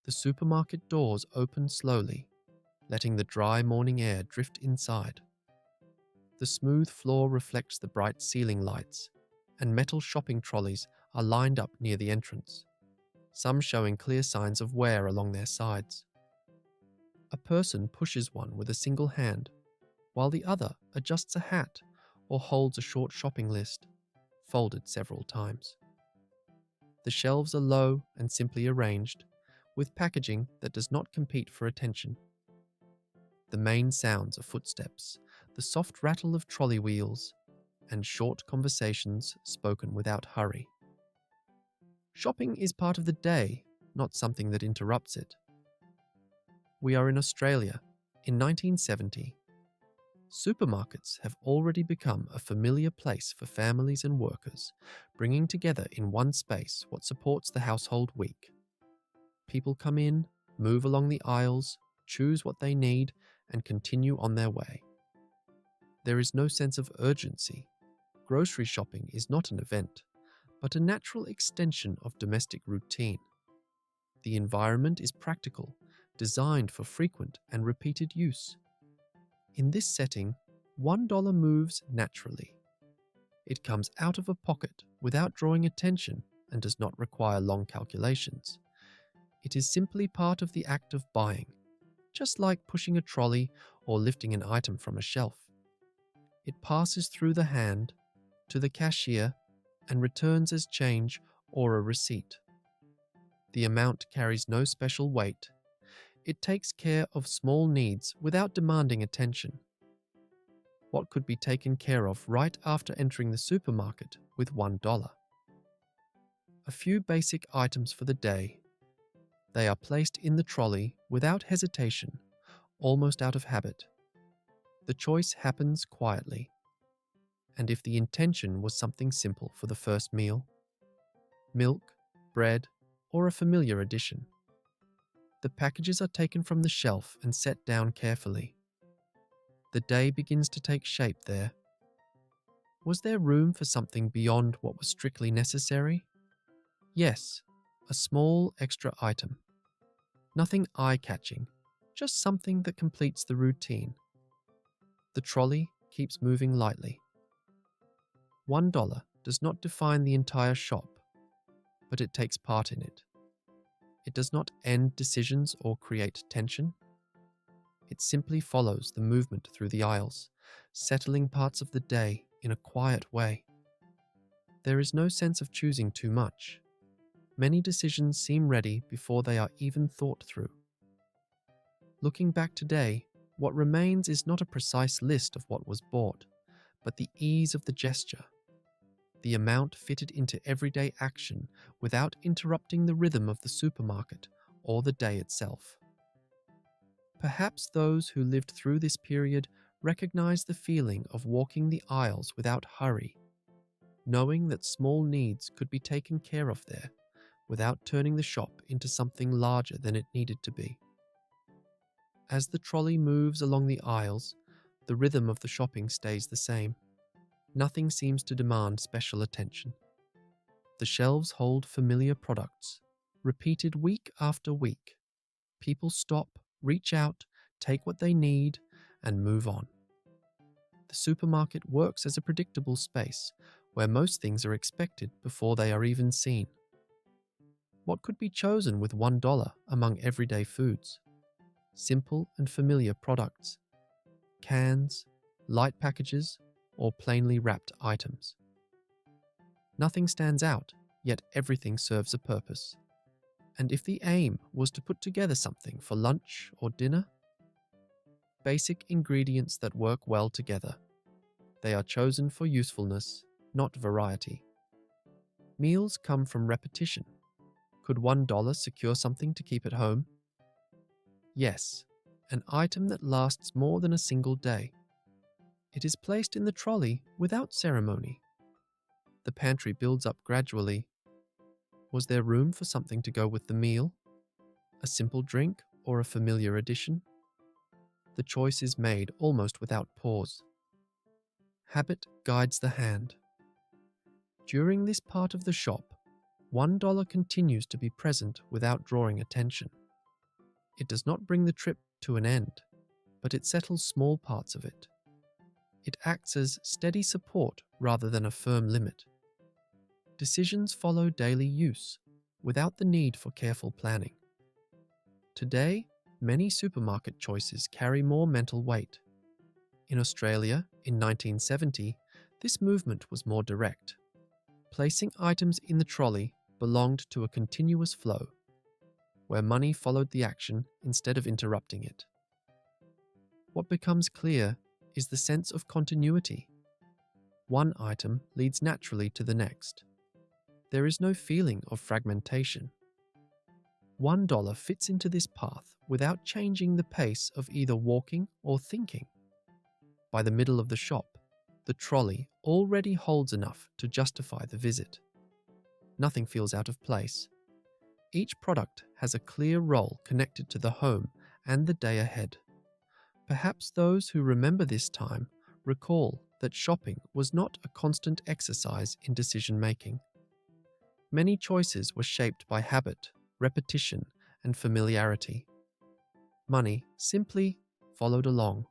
The supermarket doors open slowly, letting the dry morning air drift inside. The smooth floor reflects the bright ceiling lights, and metal shopping trolleys are lined up near the entrance, some showing clear signs of wear along their sides. A person pushes one with a single hand, while the other adjusts a hat or holds a short shopping list, folded several times. The shelves are low and simply arranged, with packaging that does not compete for attention. The main sounds are footsteps, the soft rattle of trolley wheels, and short conversations spoken without hurry. Shopping is part of the day, not something that interrupts it. We are in Australia, in 1970. Supermarkets have already become a familiar place for families and workers, bringing together in one space what supports the household week. People come in, move along the aisles, choose what they need, and continue on their way. There is no sense of urgency. Grocery shopping is not an event, but a natural extension of domestic routine. The environment is practical, designed for frequent and repeated use. In this setting, $1 moves naturally. It comes out of a pocket without drawing attention and does not require long calculations. It is simply part of the act of buying, just like pushing a trolley or lifting an item from a shelf. It passes through the hand, to the cashier, and returns as change or a receipt. The amount carries no special weight. It takes care of small needs without demanding attention. What could be taken care of right after entering the supermarket with $1? A few basic items for the day. They are placed in the trolley without hesitation, almost out of habit. The choice happens quietly. And if the intention was something simple for the first meal, milk, bread, or a familiar addition, the packages are taken from the shelf and set down carefully. The day begins to take shape there. Was there room for something beyond what was strictly necessary? Yes, a small extra item. Nothing eye-catching, just something that completes the routine. The trolley keeps moving lightly. $1 does not define the entire shop, but it takes part in it. It does not end decisions or create tension. It simply follows the movement through the aisles, settling parts of the day in a quiet way. There is no sense of choosing too much. Many decisions seem ready before they are even thought through. Looking back today, what remains is not a precise list of what was bought, but the ease of the gesture. The amount fitted into everyday action without interrupting the rhythm of the supermarket or the day itself. Perhaps those who lived through this period recognize the feeling of walking the aisles without hurry, knowing that small needs could be taken care of there without turning the shop into something larger than it needed to be. As the trolley moves along the aisles, the rhythm of the shopping stays the same. Nothing seems to demand special attention. The shelves hold familiar products, repeated week after week. People stop, reach out, take what they need, and move on. The supermarket works as a predictable space where most things are expected before they are even seen. What could be chosen with $1 among everyday foods? Simple and familiar products. Cans, light packages, or plainly wrapped items. Nothing stands out, yet everything serves a purpose. And if the aim was to put together something for lunch or dinner? Basic ingredients that work well together. They are chosen for usefulness, not variety. Meals come from repetition. Could $1 secure something to keep at home? Yes, an item that lasts more than a single day. It is placed in the trolley without ceremony. The pantry builds up gradually. Was there room for something to go with the meal? A simple drink or a familiar addition? The choice is made almost without pause. Habit guides the hand. During this part of the shop, $1 continues to be present without drawing attention. It does not bring the trip to an end, but it settles small parts of it. It acts as steady support rather than a firm limit. Decisions follow daily use, without the need for careful planning. Today, many supermarket choices carry more mental weight. In Australia, in 1970, this movement was more direct. Placing items in the trolley belonged to a continuous flow, where money followed the action instead of interrupting it. What becomes clear is the sense of continuity. One item leads naturally to the next. There is no feeling of fragmentation. $1 fits into this path without changing the pace of either walking or thinking. By the middle of the shop, the trolley already holds enough to justify the visit. Nothing feels out of place. Each product has a clear role connected to the home and the day ahead. Perhaps those who remember this time recall that shopping was not a constant exercise in decision-making. Many choices were shaped by habit, repetition, and familiarity. Money simply followed along,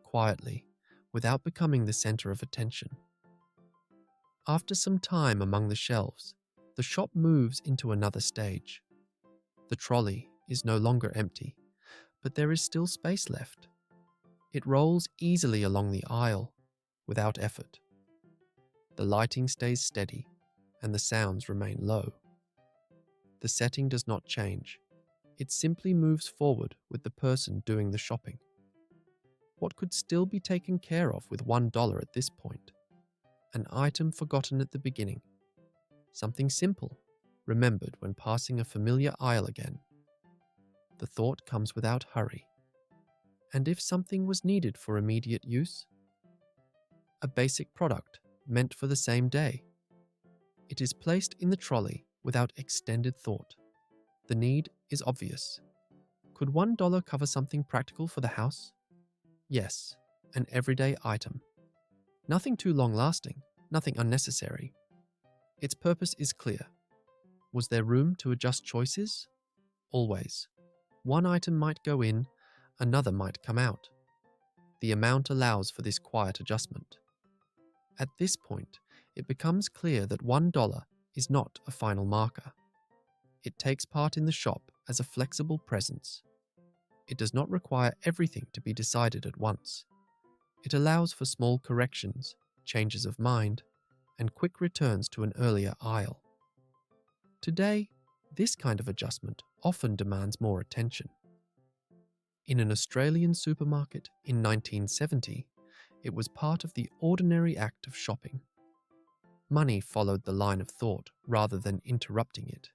quietly, without becoming the center of attention. After some time among the shelves, the shop moves into another stage. The trolley is no longer empty, but there is still space left. It rolls easily along the aisle, without effort. The lighting stays steady, and the sounds remain low. The setting does not change. It simply moves forward with the person doing the shopping. What could still be taken care of with $1 at this point? An item forgotten at the beginning. Something simple, remembered when passing a familiar aisle again. The thought comes without hurry. And if something was needed for immediate use? A basic product meant for the same day. It is placed in the trolley without extended thought. The need is obvious. Could $1 cover something practical for the house? Yes, an everyday item. Nothing too long-lasting, nothing unnecessary. Its purpose is clear. Was there room to adjust choices? Always. One item might go in, another might come out. The amount allows for this quiet adjustment. At this point, it becomes clear that $1 is not a final marker. It takes part in the shop as a flexible presence. It does not require everything to be decided at once. It allows for small corrections, changes of mind, and quick returns to an earlier aisle. Today, this kind of adjustment often demands more attention. In an Australian supermarket in 1970, it was part of the ordinary act of shopping. Money followed the line of thought rather than interrupting it.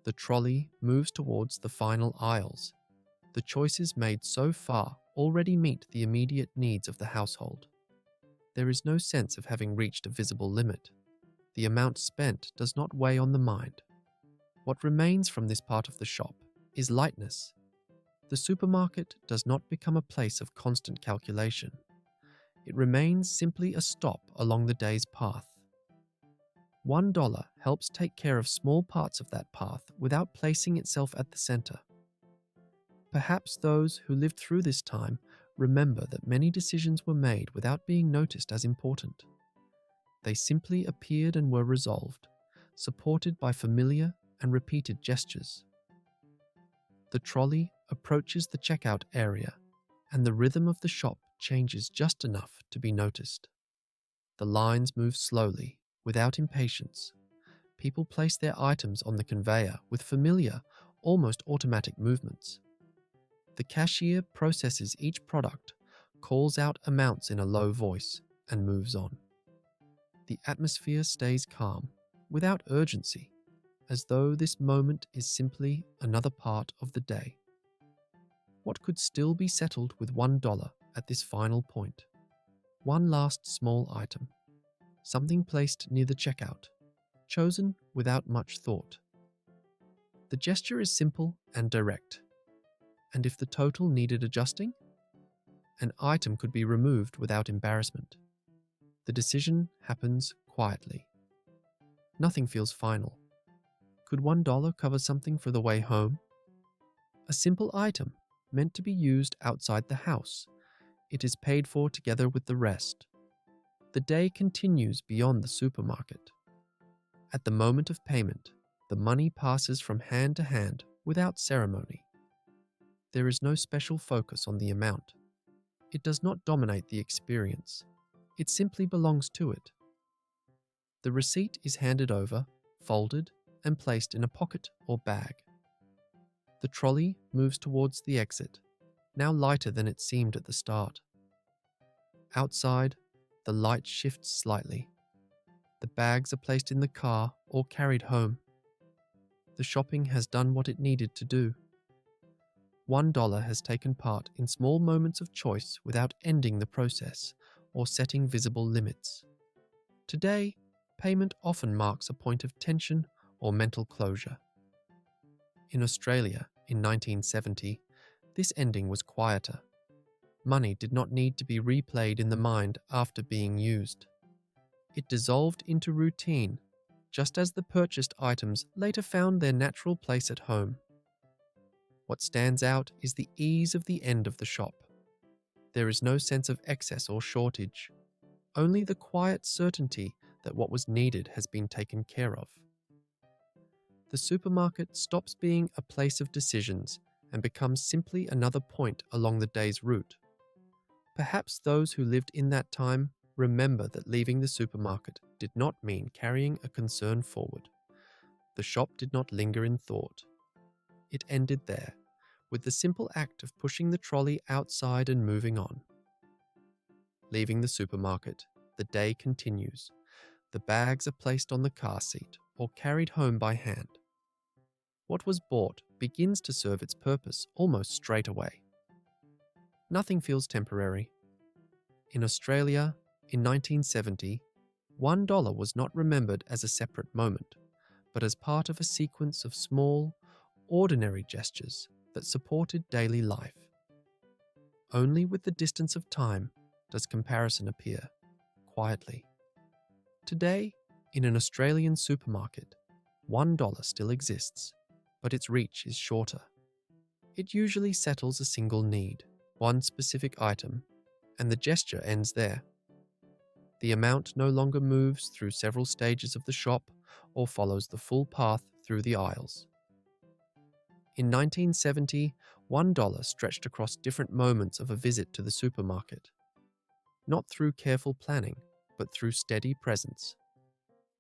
The trolley moves towards the final aisles. The choices made so far already meet the immediate needs of the household. There is no sense of having reached a visible limit. The amount spent does not weigh on the mind. What remains from this part of the shop is lightness. The supermarket does not become a place of constant calculation. It remains simply a stop along the day's path. $1 helps take care of small parts of that path without placing itself at the center. Perhaps those who lived through this time remember that many decisions were made without being noticed as important. They simply appeared and were resolved, supported by familiar and repeated gestures. The trolley approaches the checkout area, and the rhythm of the shop changes just enough to be noticed. The lines move slowly, without impatience. People place their items on the conveyor with familiar, almost automatic movements. The cashier processes each product, calls out amounts in a low voice, and moves on. The atmosphere stays calm, without urgency, as though this moment is simply another part of the day. What could still be settled with $1 at this final point? One last small item. Something placed near the checkout, chosen without much thought. The gesture is simple and direct. And if the total needed adjusting, an item could be removed without embarrassment. The decision happens quietly. Nothing feels final. Could $1 cover something for the way home? A A simple item meant to be used outside the house. It is paid for together with the rest. The day continues beyond the supermarket. At the moment of payment, the money passes from hand to hand without ceremony. There is no special focus on the amount. It does not dominate the experience. It simply belongs to it. The receipt is handed over, folded, and placed in a pocket or bag. The trolley moves towards the exit, now lighter than it seemed at the start. Outside, the light shifts slightly. The bags are placed in the car or carried home. The shopping has done what it needed to do. $1 has taken part in small moments of choice without ending the process or setting visible limits. Today, payment often marks a point of tension or mental closure. In Australia, in 1970, this ending was quieter. Money did not need to be replayed in the mind after being used. It dissolved into routine, just as the purchased items later found their natural place at home. What stands out is the ease of the end of the shop. There is no sense of excess or shortage, only the quiet certainty that what was needed has been taken care of. The supermarket stops being a place of decisions and becomes simply another point along the day's route. Perhaps those who lived in that time remember that leaving the supermarket did not mean carrying a concern forward. The shop did not linger in thought. It ended there, with the simple act of pushing the trolley outside and moving on. Leaving the supermarket, the day continues. The bags are placed on the car seat or carried home by hand. What was bought begins to serve its purpose almost straight away. Nothing feels temporary. In Australia, in 1970, $1 was not remembered as a separate moment, but as part of a sequence of small, ordinary gestures that supported daily life. Only with the distance of time does comparison appear, quietly. Today, in an Australian supermarket, $1 still exists, but its reach is shorter. It usually settles a single need, one specific item, and the gesture ends there. The amount no longer moves through several stages of the shop or follows the full path through the aisles. In 1970, $1 stretched across different moments of a visit to the supermarket. Not through careful planning, but through steady presence.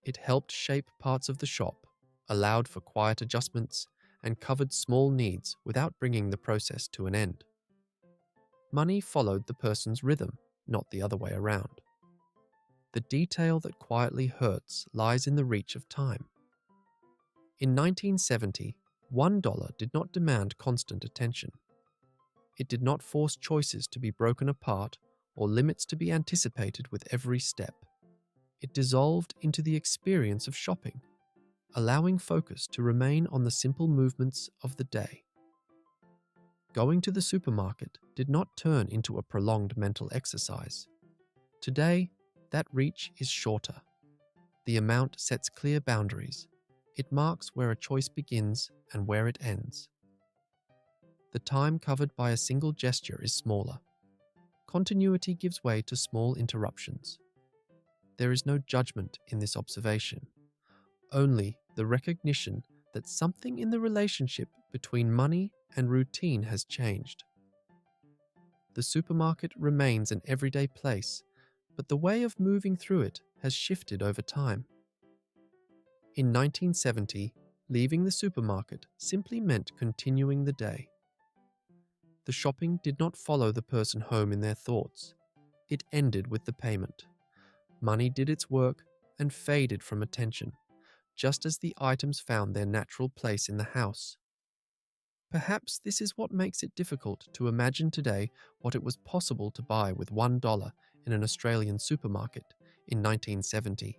It helped shape parts of the shop, allowed for quiet adjustments, and covered small needs without bringing the process to an end. Money followed the person's rhythm, not the other way around. The detail that quietly hurts lies in the reach of time. In 1970, $1 did not demand constant attention. It did not force choices to be broken apart or limits to be anticipated with every step. It dissolved into the experience of shopping, allowing focus to remain on the simple movements of the day. Going to the supermarket did not turn into a prolonged mental exercise. Today, that reach is shorter. The amount sets clear boundaries. It marks where a choice begins and where it ends. The time covered by a single gesture is smaller. Continuity gives way to small interruptions. There is no judgment in this observation, only the recognition that something in the relationship between money and routine has changed. The supermarket remains an everyday place, but the way of moving through it has shifted over time. In 1970, leaving the supermarket simply meant continuing the day. The shopping did not follow the person home in their thoughts. It ended with the payment. Money did its work and faded from attention, just as the items found their natural place in the house. Perhaps this is what makes it difficult to imagine today what it was possible to buy with $1 in an Australian supermarket in 1970.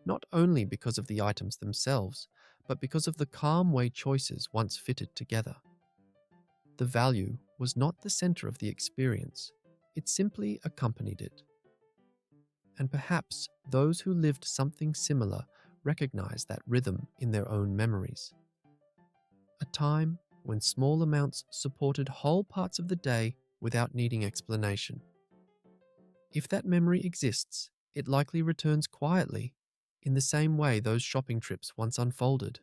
Not only because of the items themselves, but because of the calm way choices once fitted together. The value was not the center of the experience, it simply accompanied it. And perhaps those who lived something similar recognize that rhythm in their own memories. A time when small amounts supported whole parts of the day without needing explanation. If that memory exists, it likely returns quietly, in the same way those shopping trips once unfolded.